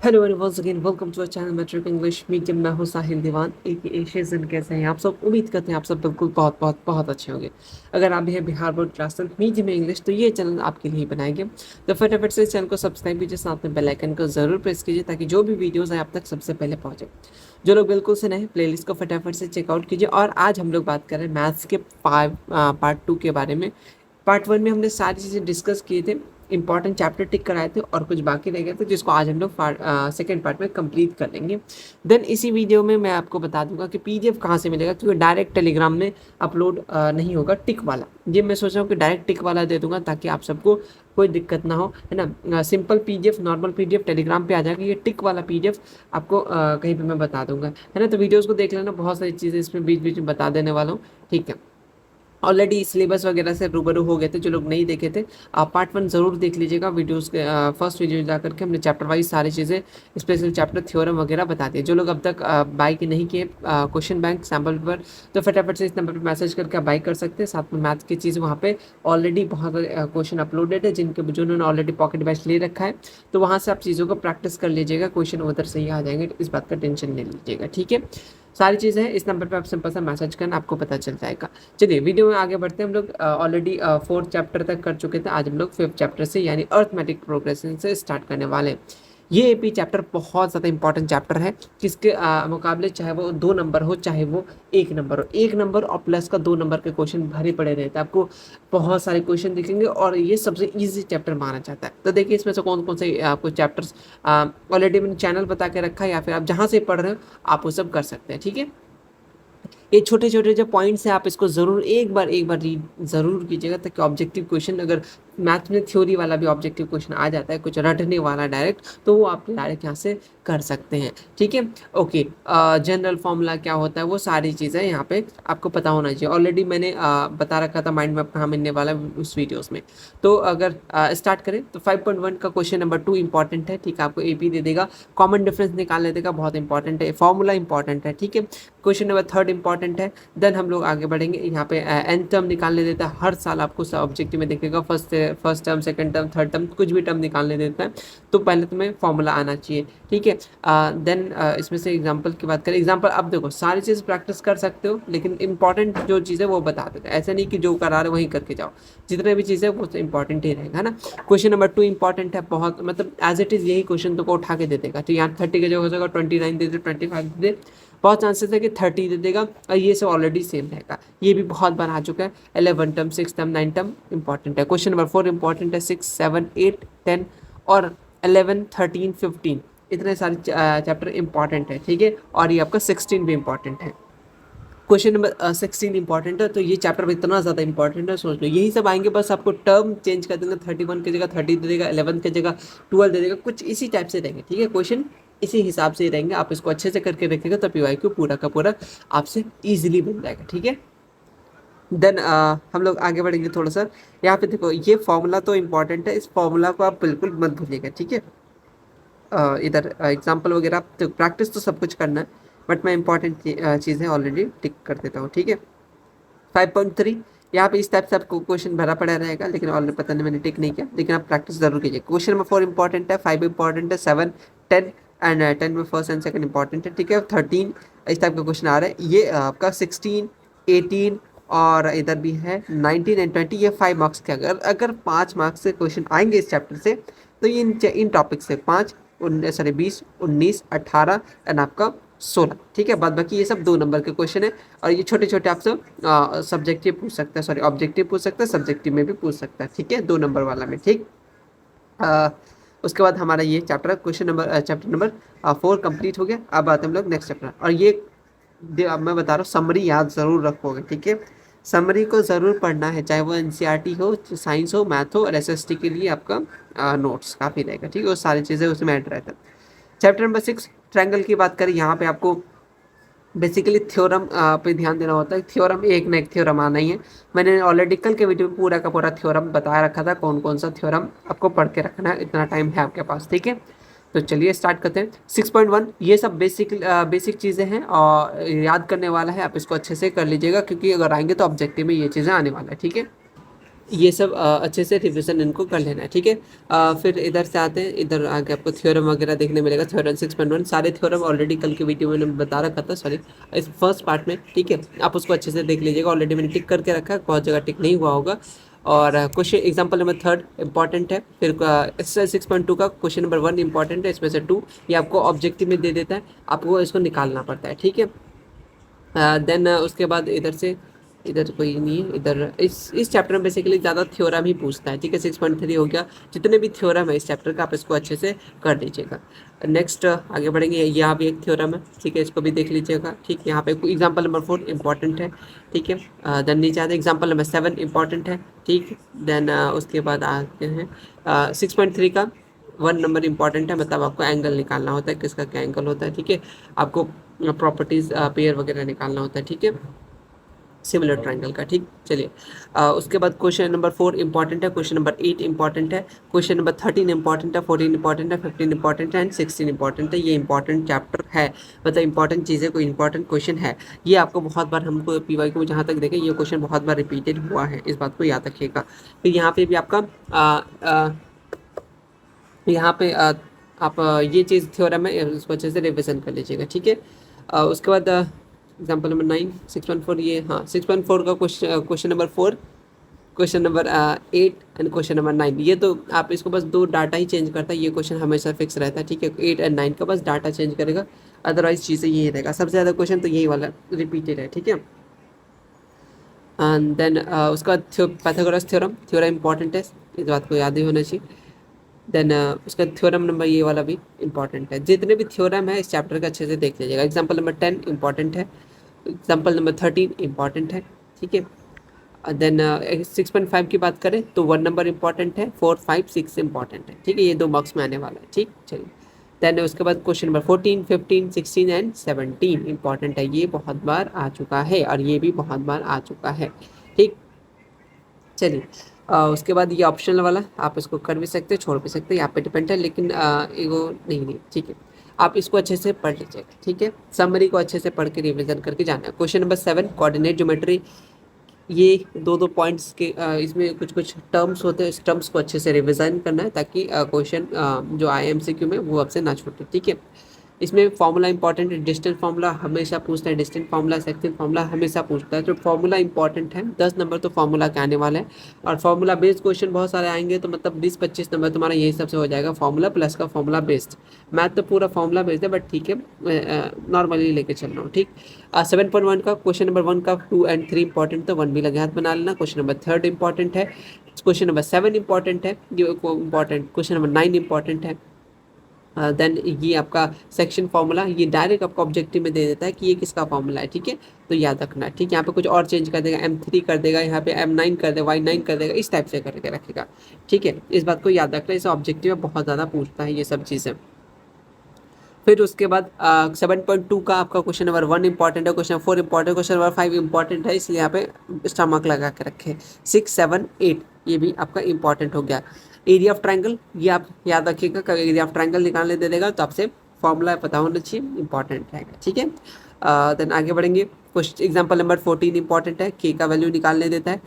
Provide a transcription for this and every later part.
Hello and once again welcome to our channel matric English medium. मैं हूं साहिल दीवान ए शेजन। कैसे हैं आप सब? उम्मीद करते हैं आप सब बिल्कुल बहुत बहुत बहुत अच्छे होंगे। अगर आप भी हैं Bihar board class 10 medium English तो ये चैनल आपके लिए ही बनाएंगे। तो फटाफट से इस चैनल को सब्सक्राइब कीजिए, साथ में बेल आइकन को जरूर प्रेस कीजिए ताकि जो भी वीडियोस हैं आप तक सबसे पहले पहुंचे। जो लोग बिल्कुल से नए प्लेलिस्ट को फटाफट से चेकआउट कीजिए। और आज हम लोग बात कर रहे हैं मैथ्स के पार्ट 2 के बारे में। पार्ट 1 में हमने सारी चीज़ें डिस्कस किए थे, इंपॉर्टेंट चैप्टर टिक कराए थे और कुछ बाकी रह गए थे जिसको आज हम लोग सेकेंड पार्ट में कंप्लीट कर लेंगे। देन इसी वीडियो में मैं आपको बता दूंगा कि पीडीएफ कहाँ से मिलेगा, क्योंकि डायरेक्ट टेलीग्राम में अपलोड नहीं होगा टिक वाला। ये मैं सोच रहा हूँ कि डायरेक्ट टिक वाला दे दूंगा ताकि आप सबको कोई दिक्कत ना हो, है ना। Simple PDF, normal PDF Telegram पे आ जाएगा। ये टिक वाला पीडीएफ आपको कहीं पे मैं बता दूंगा, है ना। तो वीडियोज़ को देख लेना, बहुत सारी चीज़ें इसमें बीच बीच में बता देने वाला हूँ, ठीक है। ऑलरेडी सिलेबस वगैरह से रूबरू हो गए थे जो लोग नहीं देखे थे। आप पार्ट 1 ज़रूर देख लीजिएगा। वीडियोस के फर्स्ट वीडियो जा करके हमने चैप्टर वाइज सारी चीज़ें, स्पेशल चैप्टर थ्योरम वगैरह बता दिए। जो लोग अब तक बाई के नहीं किए क्वेश्चन बैंक सैम्पल पेपर, तो फटाफट से इस नंबर पर मैसेज करके आप बाई कर सकते हैं। साथ में मैथ की चीज़ वहाँ पे ऑलरेडी बहुत क्वेश्चन अपलोडेड है जिन्होंने ऑलरेडी पॉकेट बैच ले रखा है, तो वहाँ से आप चीज़ों को प्रैक्टिस कर लीजिएगा। क्वेश्चन उधर से ही आ जाएंगे, इस बात का टेंशन नहीं लीजिएगा, ठीक है। सारी चीज़ें हैं इस नंबर पे, आप सिंपल सा मैसेज करना, आपको पता चल जाएगा। चलिए वीडियो में आगे बढ़ते हैं। हम लोग ऑलरेडी 4th चैप्टर तक कर चुके थे। आज हम लोग 5th चैप्टर से यानी अर्थमेटिक प्रोग्रेशन से स्टार्ट करने वाले हैं। ये एपी चैप्टर बहुत ज़्यादा इंपॉर्टेंट चैप्टर है, किसके मुकाबले चाहे वो 2 नंबर हो चाहे वो 1 नंबर हो। 1 नंबर और प्लस का 2 नंबर के क्वेश्चन भरे पड़े रहते हैं, आपको बहुत सारे क्वेश्चन दिखेंगे और ये सबसे ईजी चैप्टर माना जाता है। तो देखिए इसमें से कौन कौन से आपको चैप्टर्स ऑलरेडी मैंने चैनल बता के रखा है, या फिर आप जहाँ से पढ़ रहे हो आप वो सब कर सकते हैं, ठीक है। ये छोटे छोटे जो पॉइंट्स हैं आप इसको ज़रूर एक बार रीड ज़रूर कीजिएगा, ताकि ऑब्जेक्टिव क्वेश्चन, अगर मैथ में थ्योरी वाला भी ऑब्जेक्टिव क्वेश्चन आ जाता है कुछ रटने वाला डायरेक्ट, तो वो आप डायरेक्ट यहाँ से कर सकते हैं, ठीक है। ओके, जनरल फॉर्मूला क्या होता है वो सारी चीज़ें यहाँ पे आपको पता होना चाहिए। ऑलरेडी मैंने बता रखा था माइंड मैप कहाँ मिलने वाला है उस वीडियोज़ में। तो अगर स्टार्ट करें तो 5.1 का क्वेश्चन नंबर 2 इंपॉर्टेंट है, ठीक है। आपको एपी दे देगा, कॉमन डिफरेंस निकालने देगा, बहुत इंपॉर्टेंट है। फॉर्मूला इंपॉर्टेंट है, ठीक है। क्वेश्चन नंबर 3 इंपॉर्टेंट है। देन हम लोग आगे बढ़ेंगे। यहाँ पे एन टर्म निकालने देता है, हर साल आपको ऑब्जेक्टिव में देखेगा first term, second term, third term, कुछ भी टर्म निकालने देता है, तो पहले तुम्हें फॉर्मूला आना चाहिए, ठीक है। देन इसमें से एग्जांपल की बात करें, एग्जांपल अब देखो सारी चीज़ प्रैक्टिस कर सकते हो, लेकिन इंपॉर्टेंट जो चीज़ है वो बता देते हैं। ऐसा नहीं कि जो करा रहे वहीं करके जाओ, जितने भी चीज़ें वो इंपॉर्टेंट ही रहेगा, है ना। क्वेश्चन नंबर 2 इंपॉर्टेंट है बहुत, मतलब एज इट इज़ यही क्वेश्चन तो को उठा के दे देगा। तो यहाँ 30 की जगह हो जाएगा 29 दे दे, 25 दे दे, बहुत चांसेस है कि 30 दे देगा, और ये सब ऑलरेडी सेम रहेगा। ये भी बहुत बार आ चुका है। 11 टर्म, 6 टर्म, 9 टर्म इंपॉर्टेंट है। क्वेश्चन नंबर 4 इंपॉर्टेंट है। 6, 7, 8, 10 और 11, 13, 15 इतने सारे चैप्टर इंपॉर्टेंट है, ठीक है। और ये आपका 16 भी इंपॉर्टेंट है। क्वेश्चन नंबर 16 इंपॉर्टेंट है, तो ये चैप्टर इतना ज़्यादा इंपॉर्टेंट है, सोच लो। यही सब आएंगे, बस आपको टर्म चेंज कर देंगे। 31 की जगह 30 दे देगा, 11 की जगह 12 दे देगा, कुछ इसी टाइप से रहेंगे, ठीक है। क्वेश्चन इसी हिसाब से ही रहेंगे। आप इसको अच्छे से करके रखिएगा तो पीवाईक्यू पूरा का पूरा आपसे ईजिली बन जाएगा, ठीक है। देन हम लोग आगे बढ़ेंगे थोड़ा सा। यहाँ पे देखो ये फॉर्मूला तो इंपॉर्टेंट है, इस फॉर्मूला को आप बिल्कुल मत भूलिएगा, ठीक है। इधर एग्जाम्पल वगैरह तो प्रैक्टिस तो सब कुछ करना है, बट मैं इंपॉर्टेंट चीज़ें ऑलरेडी टिक कर देता हूँ, ठीक है। 5.3 यहाँ पे इस टाइप से आपको क्वेश्चन भरा पड़ा रहेगा, लेकिन ऑलरेडी पता नहीं मैंने टिक नहीं किया, लेकिन आप प्रैक्टिस जरूर कीजिए। क्वेश्चन नंबर 4 इंपॉर्टेंट है, 5 इंपॉर्टेंट है, 7, 10 एंड 10 में फर्स्ट एंड सेकंड इंपॉर्टेंट है, ठीक है। 13 इस टाइप का क्वेश्चन आ रहा है। ये आपका 16, 18 और इधर भी है 19 एंड 20, ये 5 मार्क्स के। अगर 5 मार्क्स से क्वेश्चन आएंगे इस चैप्टर से, तो ये इन टॉपिक से 5, 20, 19, 18 एंड आपका 16, ठीक है। बाद बाकी ये सब 2 नंबर के क्वेश्चन है, और ये छोटे छोटे आपसे सब्जेक्टिव पूछ सकते हैं, सॉरी ऑब्जेक्टिव पूछ सकते हैं, सब्जेक्टिव में भी पूछ सकता है, ठीक है, 2 नंबर वाला में, ठीक। उसके बाद हमारा ये चैप्टर चैप्टर नंबर 4 कंप्लीट हो गया। अब आते हैं हम लोग नेक्स्ट चैप्टर, और ये अब मैं बता रहा हूँ समरी याद ज़रूर रखोगे, ठीक है। समरी को ज़रूर पढ़ना है, चाहे वो एनसीईआरटी हो, साइंस हो, मैथ हो, और एसएसटी के लिए आपका नोट्स काफ़ी रहेगा, ठीक है। वो सारी चीज़ें उसमें ऐड रहता है। चैप्टर नंबर 6 ट्रायंगल की बात करें, यहाँ पे आपको बेसिकली थ्योरम पे ध्यान देना होता है। थ्योरम एक ना एक थ्योरम आना ही है। मैंने ऑलरेडी कल के वीडियो में पूरा का पूरा थ्योरम बता रखा था, कौन कौन सा थ्योरम आपको पढ़ के रखना है, इतना टाइम है आपके पास, ठीक है। तो चलिए स्टार्ट करते हैं। 6.1 ये सब बेसिक चीज़ें हैं और याद करने वाला है, आप इसको अच्छे से कर लीजिएगा, क्योंकि अगर आएंगे तो ऑब्जेक्टिव में ये चीज़ें आने वाला है, ठीक है। ये सब अच्छे से रिवीजन इनको कर लेना है, ठीक है। फिर इधर से आते हैं, इधर आगे आपको थ्योरम वगैरह देखने मिलेगा। थ्योरम 6.1 सारे थ्योरम ऑलरेडी कल के वीडियो में मैंने बता रखा था, सॉरी इस फर्स्ट पार्ट में, ठीक है। आप उसको अच्छे से देख लीजिएगा, ऑलरेडी मैंने टिक करके रखा है, बहुत जगह टिक नहीं हुआ होगा। और क्वेश्चन एग्जाम्पल नंबर 3 इंपॉर्टेंट है। फिर एक्सरसाइज 6.2 का क्वेश्चन नंबर 1 इंपॉर्टेंट है, इसमें से 2 ये आपको ऑब्जेक्टिव में दे देता है, आपको इसको निकालना पड़ता है, ठीक है। देन उसके बाद इधर से, इधर कोई नहीं है, इधर इस चैप्टर में बेसिकली ज़्यादा थ्योरम ही पूछता है, ठीक है। 6.3 हो गया, जितने भी थ्योरम है इस चैप्टर का आप इसको अच्छे से कर लीजिएगा। नेक्स्ट आगे बढ़ेंगे, यहाँ भी एक थ्योरम है, ठीक है, इसको भी देख लीजिएगा, ठीक है। यहाँ पे एग्जाम्पल नंबर 4 इंपॉर्टेंट है, ठीक है। देन नीचे आते हैं, एग्जाम्पल नंबर 7 इंपॉर्टेंट है, ठीक। देन उसके बाद आते हैं 6.3 का 1 नंबर इंपॉर्टेंट है, मतलब आपको एंगल निकालना होता है, किसका क्या एंगल होता है, ठीक है। आपको प्रॉपर्टीज पेयर वगैरह निकालना होता है, ठीक है, सिमिलर ट्राइंगल का, ठीक। चलिए उसके बाद क्वेश्चन नंबर 4 इंपॉर्टेंट है, क्वेश्चन नंबर 8 इंपॉर्टेंट है, क्वेश्चन नंबर 13 इंपॉर्टेंट है, 14 इंपॉर्टेंट है, 15 इंपॉर्टेंट है एंड 16 इंपॉर्टेंट है। ये इंपॉर्टेंट चैप्टर है, मतलब इंपॉर्टेंट चीज़ें, कोई इंपॉर्टेंट क्वेश्चन है। ये आपको बहुत बार, हमको पीवाई को जहाँ तक देखें, ये क्वेश्चन बहुत बार रिपीटेड हुआ है, इस बात को याद रखिएगा। फिर यहाँ पे भी आपका यहाँ पे आप ये चीज़ थ्योरम है, उसको अच्छे से रिविजन कर लीजिएगा, ठीक है। उसके बाद एग्जाम्पल नंबर 9 6.4, ये हाँ 6.4 का question number 4, question number 8 and question number 9, ये तो आप इसको बस 2 डाटा ही चेंज करता है, ये क्वेश्चन हमेशा फिक्स रहता है, ठीक है। 8 एंड 9 का बस डाटा चेंज करेगा, अदरवाइज चीज़ें यही रहेगा। सबसे ज़्यादा क्वेश्चन तो यही वाला रिपीटेड है, ठीक है। एंड देन उसका बाद पाइथागोरस थ्योरम इंपॉर्टेंट है, इस बात को याद ही होना चाहिए। देन उसका थ्योरम नंबर ये वाला भी इंपॉर्टेंट है। जितने भी थ्योरम है इस चैप्टर का अच्छे से देख लीजिएगा। एग्जाम्पल नंबर 10 इंपॉर्टेंट है, एग्जाम्पल नंबर 13 इंपॉर्टेंट है, ठीक है। देन 6.5 की बात करें तो 1 नंबर इंपॉर्टेंट है, 4, 5, 6 इंपॉर्टेंट है, ठीक है। ये 2 मार्क्स में आने वाला है, ठीक। चलिए देन उसके बाद क्वेश्चन नंबर 14, 15, 16 एंड 17 इंपॉर्टेंट है, ये बहुत बार आ चुका है और ये भी बहुत बार आ चुका है, ठीक। चलिए उसके बाद ये ऑप्शनल वाला, आप इसको कर भी सकते हैं, छोड़ भी सकते हैं, यहाँ पे डिपेंड है, लेकिन एगो नहीं, ठीक है। आप इसको अच्छे से पढ़ लीजिएगा, ठीक है। समरी को अच्छे से पढ़ के रिवीजन करके जाना है। क्वेश्चन नंबर 7 कोऑर्डिनेट ज्योमेट्री, ये 2-2 पॉइंट्स के इसमें कुछ कुछ टर्म्स होते हैं, इस टर्म्स को अच्छे से रिविजन करना है, ताकि क्वेश्चन जो आए MCQ में वो आपसे ना छूटे, ठीक है। इसमें फार्मूला इंपॉर्टेंट है, डिस्टेंस फार्मूला हमेशा पूछता है, डिस्टेंस फार्मूला, सेक्शन फार्मूला हमेशा पूछता है, तो फार्मूला इंपॉर्टेंट है। 10 नंबर तो फार्मूला के आने वाला है, और फार्मूला बेस्ड क्वेश्चन बहुत सारे आएंगे, तो मतलब 20-25 नंबर तुम्हारा यही सबसे हो जाएगा, फार्मूला प्लस का फार्मूला बेस्ड। मैथ तो पूरा फार्मूला बेस्ड है, बट ठीक है, नॉर्मली लेके चल रहा हूँ, ठीक। 7.1 का क्वेश्चन नंबर 1 का 2 एंड 3 इंपॉर्टेंट, तो 1 भी लगे हाथ बना लेना। क्वेश्चन नंबर 3 इंपॉर्टेंट है, क्वेश्चन नंबर 7 इंपॉर्टेंट है, ये इंपॉर्टेंट, क्वेश्चन नंबर 9 इंपॉर्टेंट है। देन ये आपका सेक्शन फार्मूला, ये डायरेक्ट आपको ऑब्जेक्टिव में दे देता है कि ये किसका फार्मूला है, ठीक है, तो याद रखना, ठीक। यहाँ पे कुछ और चेंज कर देगा, M3 कर देगा, यहाँ पे M9 कर देगा, Y9 कर देगा, इस टाइप से करके रखेगा, ठीक है। इस बात को याद रखना, इस ऑब्जेक्टिव में बहुत ज़्यादा पूछता है ये सब चीज़ें। फिर उसके बाद 7.2 का आपका क्वेश्चन नंबर 1 इंपॉर्टेंट है, question 4 important, question number 5 important है, इसलिए यहाँ पे स्टार मार्क लगा के रखे। 6, 7, 8 ये भी आपका इंपॉर्टेंट हो गया। एरिया ऑफ ट्राइंगल, ये आप याद रखिएगा, कभी एरिया ऑफ ट्राइंगल निकालने दे देगा तो आपसे फॉर्मूला पता होना चाहिए, इंपॉर्टेंट रहेगा, ठीक है। देन आगे बढ़ेंगे, क्वेश्चन एग्जाम्पल नंबर 14 इंपॉर्टेंट है, के का वैल्यू निकालने देता है।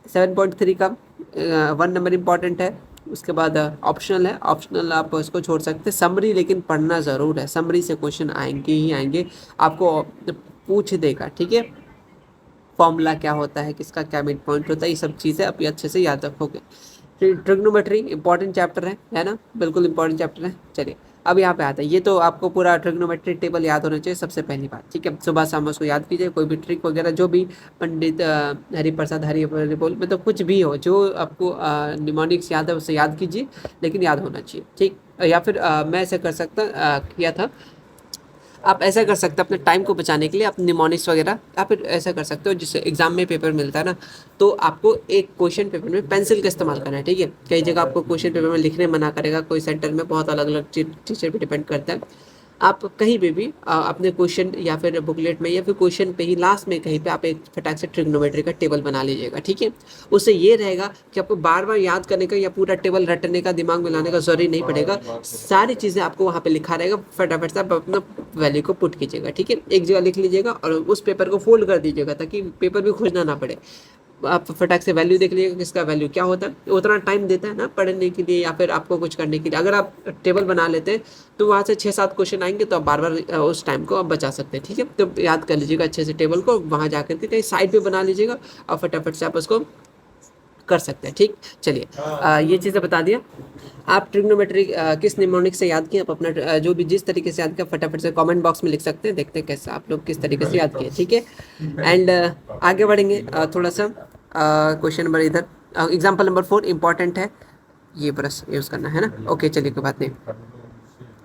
7.3 का 1 नंबर इंपॉर्टेंट है। उसके बाद ऑप्शनल है, ऑप्शनल आप इसको छोड़ सकते हैं। समरी लेकिन पढ़ना ज़रूर है, समरी से क्वेश्चन आएंगे ही आएंगे, आपको पूछ देगा, ठीक है। फॉर्मूला क्या होता है, किसका क्या मिड पॉइंट होता है, ये सब चीज़ें आप अच्छे से याद रखोगे। ट्रिग्नोमेट्री इंपॉर्टेंट चैप्टर है ना, बिल्कुल इंपॉर्टेंट चैप्टर है। चलिए अब यहाँ पे आता है, ये तो आपको पूरा ट्रिग्नोमेट्री टेबल याद होना चाहिए सबसे पहली बात, ठीक है। सुबह शाम उसको याद कीजिए, कोई भी ट्रिक वगैरह, जो भी पंडित हरिप्रसाद बोल मतलब कुछ भी हो, जो आपको निमोनिक्स याद है उससे याद कीजिए, लेकिन याद होना चाहिए, ठीक। या फिर मैं ऐसे कर सकता किया था, आप ऐसा कर सकते हो अपने टाइम को बचाने के लिए, आप निमोनिक्स वगैरह या फिर ऐसा कर सकते हो, जिससे एग्जाम में पेपर मिलता है ना, तो आपको एक क्वेश्चन पेपर में पेंसिल का इस्तेमाल करना है, ठीक है। कई जगह आपको क्वेश्चन पेपर में लिखने मना करेगा, कोई सेंटर में बहुत अलग अलग टीचर पे डिपेंड करता है। आप कहीं पे भी अपने क्वेश्चन या फिर बुकलेट में या फिर क्वेश्चन पे ही लास्ट में कहीं पे आप एक फटाक से ट्रिग्नोमेट्री का टेबल बना लीजिएगा, ठीक है। उससे ये रहेगा कि आपको बार बार याद करने का या पूरा टेबल रटने का, दिमाग में लाने का जरूरी नहीं पड़ेगा, सारी चीज़ें आपको वहाँ पे लिखा रहेगा, फटाफट से आप अपना वैल्यू को पुट कीजिएगा, ठीक है। एक जगह लिख लीजिएगा और उस पेपर को फोल्ड कर दीजिएगा, ताकि पेपर भी खोजना ना पड़े। आप फटाक से वैल्यू देख लीजिएगा किसका वैल्यू क्या होता है, उतना टाइम देता है ना पढ़ने के लिए या फिर आपको कुछ करने के लिए। अगर आप टेबल बना लेते हैं तो वहाँ से 6-7 क्वेश्चन आएंगे तो आप बार बार उस टाइम को आप बचा सकते हैं। ठीक है, तो याद कर लीजिएगा अच्छे से टेबल को, वहाँ जा करके कहीं साइड पे बना लीजिएगा और फटाफट से आप उसको कर सकते हैं। ठीक, चलिए ये चीज़ें बता दिया। आप ट्रिग्नोमेट्री किस निमोनिक से याद किए, आप अपना जो भी जिस तरीके से याद किया फटाफट से कमेंट बॉक्स में लिख सकते हैं, देखते हैं कैसे आप लोग किस तरीके से याद किए। ठीक है, एंड आगे बढ़ेंगे थोड़ा सा क्वेश्चन नंबर इधर एग्जाम्पल नंबर 4 इंपॉर्टेंट है, ये ब्रश यूज़ करना है ना। ओके चलिए कोई बात नहीं।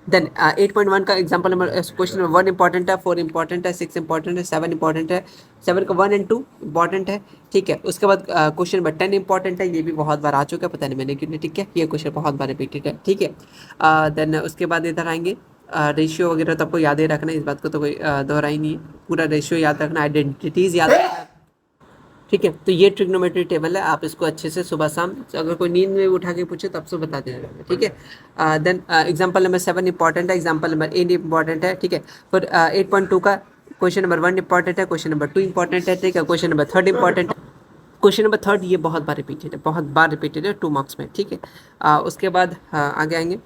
देन 8.1 का example number question number 1 important है, 4 इंपॉर्टेंट है, 6 इंपॉर्टेंट है, 7 इंपॉर्टेंट है, 7 का 1 एंड 2 इंपॉर्टेंट है। ठीक है, उसके बाद क्वेश्चन नंबर 10 इंपॉर्टेंट है, ये भी बहुत बार आ चुका है, पता नहीं मैंने क्यों नहीं। ठीक है, ये क्वेश्चन बहुत बार रिपीटेड है। ठीक है, देन उसके बाद इधर आएंगे रेशियो वगैरह तो आपको याद ही रखना है, इस बात को तो कोई दोहराई नहीं है, पूरा रेशियो याद रखना, आइडेंटिटीज़ याद रखना। ठीक है, तो ये ट्रिग्नोमेट्री टेबल है, आप इसको अच्छे से सुबह शाम अगर कोई नींद में उठा के पूछे तो आपसे बता देना। ठीक है, देन एग्जांपल नंबर 7 इंपॉर्टेंट है, एग्जांपल नंबर 8 इंपॉर्टेंट है। ठीक है, फिर 8.2 का क्वेश्चन नंबर 1 इंपॉर्टेंट है, क्वेश्चन नंबर 2 इंपॉर्टेंट है। ठीक है, क्वेश्चन नंबर 3 इंपॉर्टेंट है, क्वेश्चन नंबर 3 ये बहुत बार रिपीटेड है, बहुत बार रिपीटेड है 2 मार्क्स में। ठीक है, उसके बाद आगे आएंगे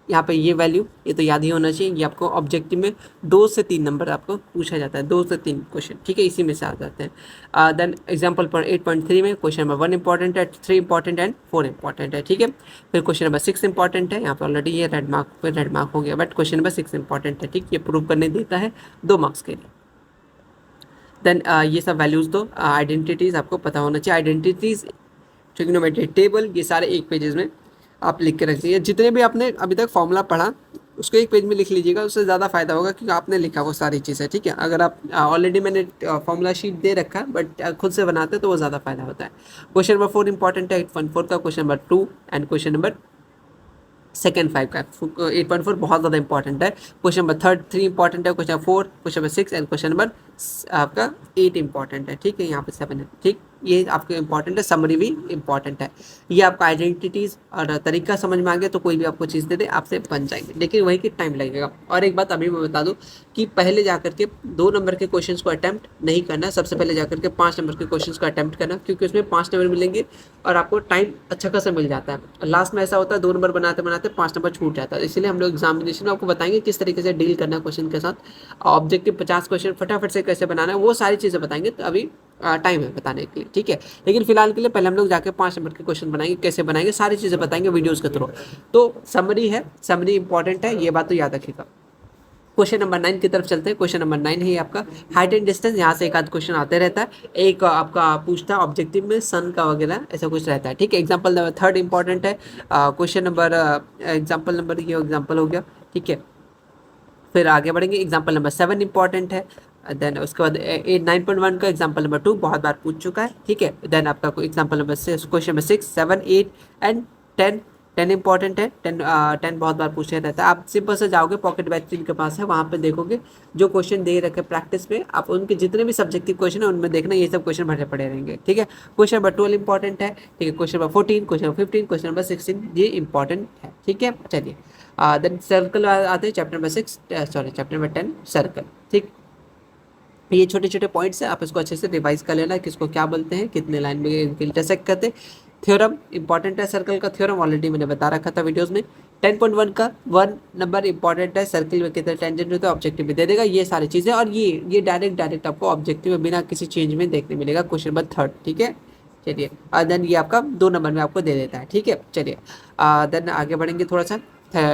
यहाँ पे ये वैल्यू, ये तो याद ही होना चाहिए, ये आपको ऑब्जेक्टिव में 2 से 3 नंबर आपको पूछा जाता है, 2 से 3 क्वेश्चन। ठीक है, इसी में से आ जाते हैं। देन एग्जांपल पर 8.3 में क्वेश्चन नंबर 1 इंपॉर्टेंट है, 3 इंपॉर्टेंट एंड 4 इंपॉर्टेंट है। ठीक है, फिर क्वेश्चन नंबर 6 इंपॉर्टेंट है, यहाँ पे ऑलरेडी ये रेड मार्क हो गया, बट क्वेश्चन नंबर 6 इंपॉर्टेंट है। ठीक, ये प्रूव करने देता है 2 मार्क्स के लिए। देन ये सब वैल्यूज़ तो आइडेंटिटीज़ आपको पता होना चाहिए, आइडेंटिटीज़ ट्रिग्नोमेट्री टेबल ये सारे एक पेजेस में आप लिख के रख दीजिए। जितने भी आपने अभी तक फॉर्मूला पढ़ा उसको एक पेज में लिख लीजिएगा, उससे ज़्यादा फायदा होगा क्योंकि आपने लिखा वो सारी चीज़ें। ठीक है, अगर आप ऑलरेडी मैंने फॉर्मूला शीट दे रखा है बट खुद से बनाते तो वो ज़्यादा फायदा होता है। क्वेश्चन नंबर 4 इंपॉर्टेंट है, 8.4 का, question number 2 and question number second 5 का। 8.4 बहुत ज़्यादा इंपॉर्टेंट है, क्वेश्चन नंबर 3 इंपॉर्टेंट है, question 4, question number 6 and question number आपका 8 इंपॉर्टेंट है। ठीक है, यहाँ पे 7 है। ठीक, ये आपको इंपॉर्टेंट है, समरी भी इंपॉर्टेंट है। ये आपका आइडेंटिटीज़ और तरीका समझ में आ गया तो कोई भी आपको चीज़ दे दे आपसे बन जाएंगे, लेकिन वही कि टाइम लगेगा। और एक बात अभी मैं बता दूं कि पहले जाकर के 2 नंबर के क्वेश्चंस को अटैम्प्ट नहीं करना, सबसे पहले जाकर के 5 नंबर के क्वेश्चंस को अटैम्प्ट करना, क्योंकि उसमें 5 नंबर मिलेंगे और आपको टाइम अच्छा खासा मिल जाता है। लास्ट में ऐसा होता है 2 नंबर बनाते बनाते 5 नंबर छूट जाता है, इसलिए हम लोग एग्जामिनेशन में आपको बताएंगे किस तरीके से डील करना है क्वेश्चन के साथ, ऑब्जेक्टिव 50 क्वेश्चन फटाफट से कैसे बनाना है, वो सारी चीज़ें बताएंगे। तो अभी टाइम है बताने के लिए। ठीक है, लेकिन फिलहाल के लिए पहले हम लोग जाके 5 नंबर के क्वेश्चन बनाएंगे, कैसे बनाएंगे सारी चीज़ें बताएंगे वीडियोस के थ्रू। तो समरी है, समरी इंपॉर्टेंट है, ये बात तो याद रखिएगा। क्वेश्चन नंबर 9 की तरफ चलते हैं। क्वेश्चन नंबर 9 है आपका हाइट एंड डिस्टेंस, यहाँ से एक आध क्वेश्चन आते रहता है, एक आपका पूछता है ऑब्जेक्टिव में सन का वगैरह ऐसा कुछ रहता है। ठीक है, एग्जाम्पल नंबर 3 इंपॉर्टेंट है, क्वेश्चन नंबर एग्जाम्पल नंबर ये एग्जाम्पल हो गया। ठीक है, फिर आगे बढ़ेंगे, एग्जाम्पल नंबर 7 इंपॉर्टेंट है, देन उसके बाद 9.1 का एग्जाम्पल नंबर 2 बहुत बार पूछ चुका है। ठीक है, देन आपका example number 6, question number 6, 7, 8 and 10 important है, 10 बहुत बार पूछा रहता है। आप सिंपल से जाओगे पॉकेट बैच जिनके पास है, वहाँ पे देखोगे जो क्वेश्चन दे रखे प्रैक्टिस में, आप उनके जितने भी सब्जेक्टिव क्वेश्चन है उनमें देखना ये सब क्वेश्चन भरे पड़े रहेंगे। ठीक है, क्वेश्चन नंबर 12 इंपॉर्टेंट है। ठीक है, question number 14, question number 15, question number 16 ये इंपॉर्टेंट है। ठीक है, चलिए देन सर्कल आते हैं, chapter number 6 sorry chapter number 10 circle. ठीक, ये छोटे छोटे पॉइंट्स हैं, आप इसको अच्छे से रिवाइज कर लेना, किसको क्या बोलते हैं, कितने लाइन में इंटरसेक्ट करते हैं। थ्योरम इंपॉर्टेंट है, सर्कल का थ्योरम ऑलरेडी मैंने बता रखा था वीडियोस में। 10.1 का 1 नंबर इंपॉर्टेंट है, सर्कल में कितने टेंजेंट होते हैं ऑब्जेक्टिव में दे देगा, ये सारी चीज़ें। और ये डायरेक्ट आपको ऑब्जेक्टिव में बिना किसी चेंज में देखने मिलेगा क्वेश्चन नंबर 3। ठीक है, चलिए देन ये आपका 2 नंबर में आपको दे देता है। ठीक है, चलिए देन आगे बढ़ेंगे थोड़ा सा।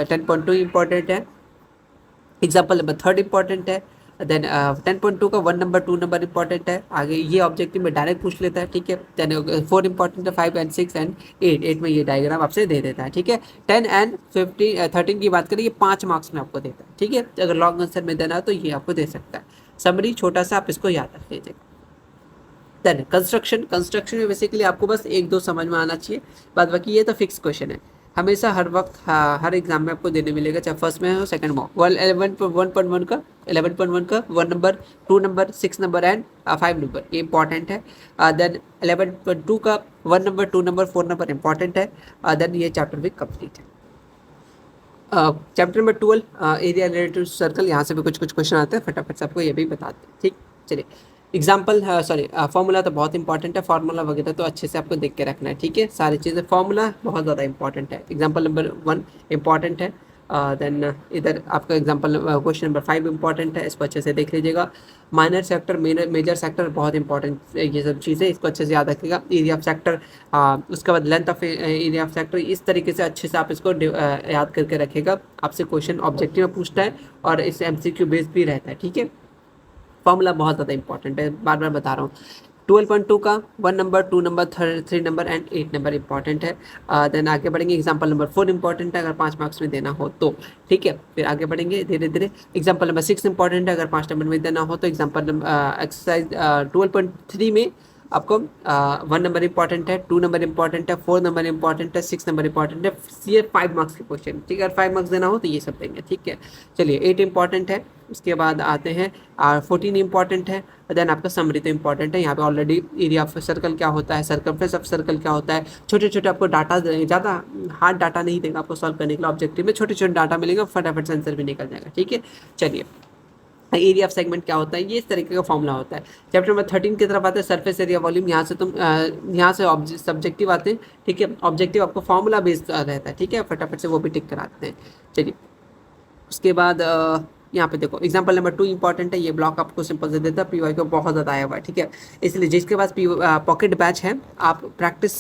10.2 इंपॉर्टेंट है, एग्जाम्पल नंबर 3 इंपॉर्टेंट है, देन 10.2 का 1 नंबर 2 नंबर इंपॉर्टेंट है, आगे ये ऑब्जेक्टिव में डायरेक्ट पूछ लेता है। ठीक है, देन 4 इंपॉर्टेंट है, 5 एंड 6 एंड 8 में ये डायग्राम आपसे दे देता है। ठीक है, 10 एंड 13 की बात करें, ये 5 मार्क्स में आपको देता है। ठीक है, अगर लॉन्ग आंसर में देना है तो ये आपको दे सकता है। समरी छोटा सा, आप इसको याद रख लीजिए। देन कंस्ट्रक्शन में बेसिकली आपको बस 1-2 समझ में आना चाहिए, बाद बाकी ये तो फिक्स क्वेश्चन है, हमेशा हर वक्त हर एग्जाम में आपको देने मिलेगा, चाहे फर्स्ट में हो सेकंड में हो। 11.1 का 1 number 2 number 6 number and 5 number ये इंपॉर्टेंट है। देन 11.2 का 1 नंबर 2 नंबर 4 नंबर इंपॉर्टेंट है। देन ये चैप्टर भी कंप्लीट है। Chapter number 12 area related circle, यहाँ से भी कुछ क्वेश्चन आते हैं, फटाफट से आपको ये भी बताते हैं। ठीक, चलिए एग्जाम्पल सॉरी फॉर्मूला तो बहुत इंपॉर्टेंट है, फार्मूला वगैरह तो अच्छे से आपको देख के रखना है, ठीक है। सारी चीज़ें फॉर्मूला बहुत ज़्यादा इंपॉर्टेंट है। एग्जाम्पल नंबर 1 इंपॉर्टेंट है। देन इधर आपका एग्जाम्पल क्वेश्चन नंबर 5 इंपॉर्टेंट है, इसको अच्छे से देख लीजिएगा। माइनर सेक्टर, मेजर सेक्टर बहुत इंपॉर्टेंट ये सब चीज़ें, इसको अच्छे से याद रखिएगा। एरिया ऑफ सेक्टर, उसके बाद length of area of sector, इस तरीके से अच्छे से आप इसको याद करके रखिएगा। आपसे क्वेश्चन ऑब्जेक्टिव में पूछता है और इस MCQ बेस भी रहता है, ठीक है। फॉर्मूला बहुत ज़्यादा इंपॉर्टेंट है, बार बार बता रहा हूँ। 12.2 का 1 number, 2 number, 3 number and 8 number important है। देन आगे बढ़ेंगे, एग्जाम्पल नंबर 4 इंपॉर्टेंट है अगर 5 मार्क्स में देना हो तो, ठीक है। फिर आगे बढ़ेंगे धीरे धीरे। एग्जाम्पल नंबर 6 इंपॉर्टेंट है अगर 5 नंबर में देना हो तो। एग्जाम्पल नंबर एक्सरसाइज 12.3 में आपको 1 नंबर इंपॉर्टेंट है, 2 नंबर इंपॉर्टेंट है, 4 नंबर इंपॉर्टेंट है, 6 नंबर इंपॉर्टेंट है। ये 5 मार्क्स के क्वेश्चन, ठीक है। अगर 5 मार्क्स देना हो तो ये सब देंगे, ठीक है। चलिए 8 इंपॉर्टेंट है। उसके बाद आते हैं 14 इंपॉर्टेंट है। देन आपका समरी तो इंपॉर्टेंट है। यहाँ पे ऑलरेडी एरिया ऑफ सर्कल क्या होता है, सर्कमफ्रेंस ऑफ सर्कल क्या होता है, छोटे छोटे आपको डाटा, ज़्यादा हार्ड डाटा नहीं देगा आपको सॉल्व करने के लिए। ऑब्जेक्टिव में छोटे छोटे डाटा मिलेगा, फटाफट से आंसर भी निकल जाएगा, ठीक है। चलिए एरिया ऑफ सेगमेंट क्या होता है, ये इस तरीके का फॉर्मूला होता है। चैप्टर नंबर 13 की तरफ आते हैं, सरफेस एरिया वॉल्यूम। यहाँ से तुम यहाँ से सब्जेक्टिव आते हैं, ठीक है। ऑब्जेक्टिव आपको फॉर्मूला बेस्ड रहता है, ठीक है। फटाफट से वो भी टिक कराते हैं। चलिए उसके बाद यहाँ पे देखो एग्जांपल नंबर 2 इंपॉर्टेंट है। ये ब्लॉक आपको सिंपल से देता है, PY को बहुत ज़्यादा आया हुआ है, ठीक है। इसलिए जिसके पास पॉकेट बैच है, आप प्रैक्टिस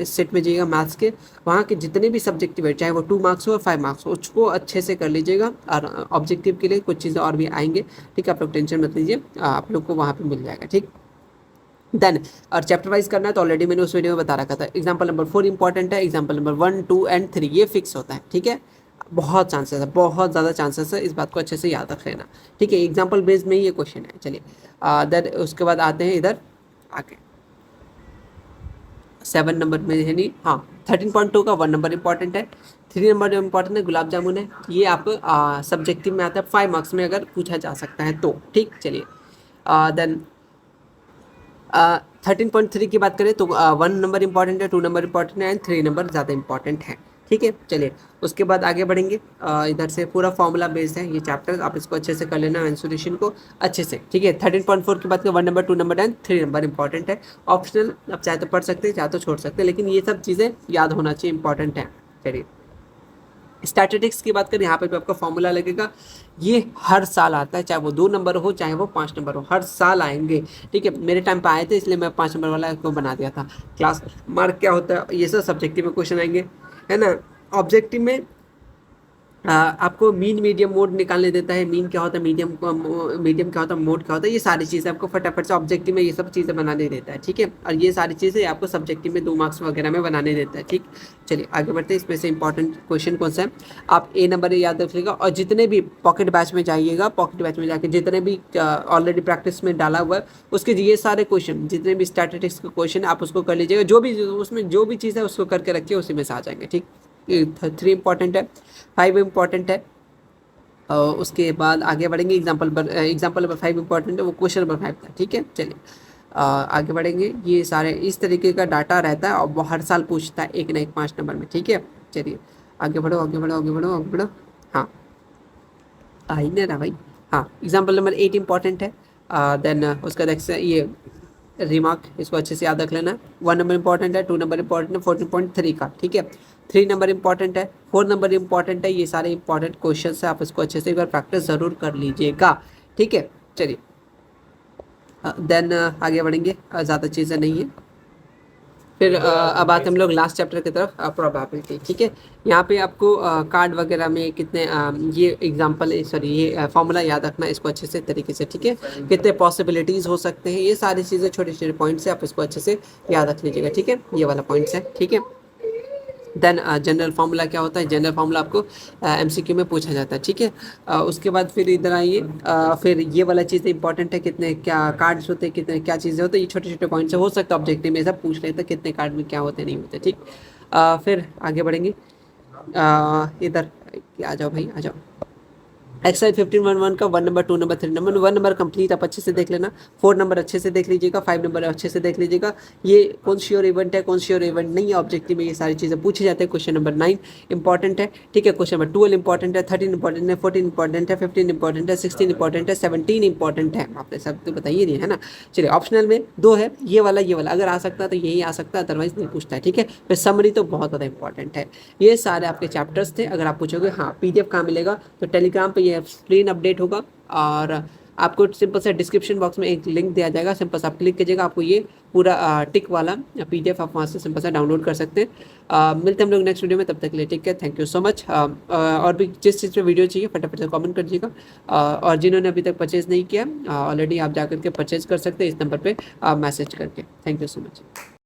सेट में जाइएगा मैथ्स के, वहाँ के जितने भी सब्जेक्टिव है, चाहे वो 2 मार्क्स हो और 5 मार्क्स हो, उसको अच्छे से कर लीजिएगा। और ऑब्जेक्टिव के लिए कुछ चीज़ें और भी आएंगे, ठीक है। आप लोग टेंशन मत लीजिए, आप लोग को वहाँ पर मिल जाएगा, ठीक। देन और चैप्टर वाइज करना है तो ऑलरेडी मैंने उस वीडियो में बता रखा था। एग्जांपल नंबर 4 इंपॉर्टेंट है, एग्जांपल नंबर 1, 2 एंड 3 ये फिक्स होता है, ठीक है। बहुत चांसेस है, बहुत ज़्यादा चांसेस है, इस बात को अच्छे से याद रख लेना, ठीक है। एग्जांपल बेस्ड में ये क्वेश्चन है। चलिए देन उसके बाद आते हैं इधर आगे 7 नंबर में है नहीं, हाँ 13.2 का 1 नंबर इंपॉर्टेंट है, 3 नंबर जो इंपॉर्टेंट है गुलाब जामुन है। ये आप सब्जेक्टिव में आता है, 5 मार्क्स में अगर पूछा जा सकता है तो, ठीक। चलिए देन 13.3 की बात करें तो 1 नंबर इंपॉर्टेंट है, 2 नंबर इंपॉर्टेंट है एंड 3 नंबर ज़्यादा इंपॉर्टेंट है, ठीक है। चलिए उसके बाद आगे बढ़ेंगे। इधर से पूरा फॉर्मूला बेस्ड है ये चैप्टर, आप इसको अच्छे से कर लेना, आंसरेशन को अच्छे से, ठीक है। 13.4 की बात करें 1 number, 2 number and 3 number important है। ऑप्शनल, आप चाहे तो पढ़ सकते हैं, चाहे तो छोड़ सकते हैं, लेकिन ये सब चीज़ें याद होना चाहिए, इंपॉर्टेंट है। चलिए स्टैटिस्टिक्स की बात करें, यहाँ पे भी आपका फॉर्मूला लगेगा। ये हर साल आता है, चाहे वो 2 नंबर हो चाहे वो 5 नंबर हो, हर साल आएंगे, ठीक है। मेरे टाइम पे आए थे इसलिए मैं 5 नंबर वाला को बना दिया था। क्लास मार्क क्या होता है, ये सब सब्जेक्टिव में क्वेश्चन आएंगे, है ना। ऑब्जेक्टिव में आपको मीन मीडियम मोड निकालने देता है। मीन क्या होता है, मीडियम क्या होता है, मोड क्या होता है, ये सारी चीज़ें आपको फटाफट से ऑब्जेक्टिव में ये सब चीज़ें बनाने देता है, ठीक है। और ये सारी चीज़ें आपको सब्जेक्टिव में 2 मार्क्स वगैरह में बनाने देता है, ठीक। चलिए आगे बढ़ते हैं। इसमें से इंपॉर्टेंट क्वेश्चन कौन सा है, आप A नंबर याद रखिएगा। और जितने भी पॉकेट बैच में जाइएगा, पॉकेट बैच में जाके जितने भी ऑलरेडी प्रैक्टिस में डाला हुआ है उसके ये सारे क्वेश्चन, जितने भी स्टैटिस्टिक्स के क्वेश्चन आप उसको कर लीजिएगा। जो भी उसमें जो भी चीज़ है उसको करके रखिए, उसी में से आ जाएंगे, ठीक। 3 इंपॉर्टेंट है, 5 इंपॉर्टेंट है। उसके बाद आगे बढ़ेंगे। एग्जाम्पल नंबर 5 इंपॉर्टेंट है, वो क्वेश्चन नंबर 5 था, ठीक है। चलिए आगे बढ़ेंगे। ये सारे इस तरीके का डाटा रहता है और वो हर साल पूछता है एक ना एक 5 नंबर में, ठीक है। चलिए आगे बढ़ो आगे बढ़ो आगे बढ़ो आगे बढ़ो। हाँ आई ना रहा भाई। हाँ एग्जाम्पल नंबर 8 इंपॉर्टेंट है। देन उसका देख ये रिमार्क, इसको अच्छे से याद रख लेना। 1 नंबर इंपॉर्टेंट है, 2 नंबर इंपॉर्टेंट है, 14.3 का, ठीक है। 3 नंबर इंपॉर्टेंट है, 4 नंबर इंपॉर्टेंट है। ये सारे इंपॉर्टेंट क्वेश्चन है, आप इसको अच्छे से एक बार प्रैक्टिस ज़रूर कर लीजिएगा, ठीक है। चलिए देन आगे बढ़ेंगे, ज़्यादा चीज़ें नहीं है। फिर अब आते हम लोग लास्ट चैप्टर की तरफ, प्रोबेबिलिटी, ठीक है। यहाँ पे आपको कार्ड वगैरह में कितने ये एग्जांपल सॉरी ये फॉर्मूला याद रखना इसको अच्छे से तरीके से, ठीक है। कितने पॉसिबिलिटीज़ हो सकते हैं, ये सारी चीज़ें छोटे छोटे पॉइंट्स है, आप इसको अच्छे से याद रख लीजिएगा, ठीक है। ये वाला पॉइंट्स है, ठीक है। देन जनरल फार्मूला क्या होता है, जनरल फार्मूला आपको MCQ में पूछा जाता है, ठीक है। उसके बाद फिर इधर आइए, फिर ये वाला चीज़ इंपॉर्टेंट है, कितने क्या कार्ड्स होते हैं, कितने क्या चीज़ें होती है, ये छोटे छोटे पॉइंट्स हो सकता है ऑब्जेक्टिव में सब पूछ लेते हैं, कितने कार्ड में क्या होते नहीं होते, ठीक। फिर आगे बढ़ेंगे। इधर आ जाओ भाई आ जाओ। एक्सरसाइज 15.1 का 1 number, 2 number, 3 number, 1 number complete आप अच्छे से देख लेना, 4 नंबर अच्छे से देख लीजिएगा, 5 नंबर अच्छे से देख लीजिएगा। ये कौन श्योर इवेंट है, कौन श्योर इवेंट नहीं है, ऑब्जेक्टिव में ये सारी चीज़ें पूछे जाते हैं। क्वेश्चन नंबर 9 इंपॉर्टेंट है, ठीक है। क्वेश्चन नंबर 12 इंपॉर्टेंट है, 13 इंपॉर्टेंट है, 14 इंपॉर्टेंट है, 15 इंपॉर्टेंट है, 16 इंपॉर्टेंट है, 17 इंपॉर्टेंट है। आपने सब तो बताइए नहीं है ना। चलिए ऑप्शनल में 2 है, ये वाला ये वाला, अगर आ सकता है तो यही आ सकता है, अदरवाइज नहीं पूछता है, ठीक है। फिर समरी तो बहुत ज़्यादा इंपॉर्टेंट है। ये सारे आपके चैप्टर्स थे। अगर आप पूछोगे हाँ PDF कहाँ मिलेगा, तो टेलीग्राम पे ये स्क्रीन अपडेट होगा, और आपको सिंपल सा डिस्क्रिप्शन बॉक्स में एक लिंक दिया जाएगा, सिंपल सा आप क्लिक कीजिएगा, आपको ये पूरा टिक वाला PDF आप वहाँ से सिंपल सा डाउनलोड कर सकते हैं। मिलते हैं हम लोग नेक्स्ट वीडियो में, तब तक के लिए ठीक है, थैंक यू सो मच। और भी जिस चीज़ पे वीडियो चाहिए फटाफट से कमेंट कर दीजिएगा। और जिन्होंने अभी तक परचेज़ नहीं किया, ऑलरेडी आप जाकर के परचेज़ कर सकते हैं इस नंबर पर मैसेज करके। Thank you so much.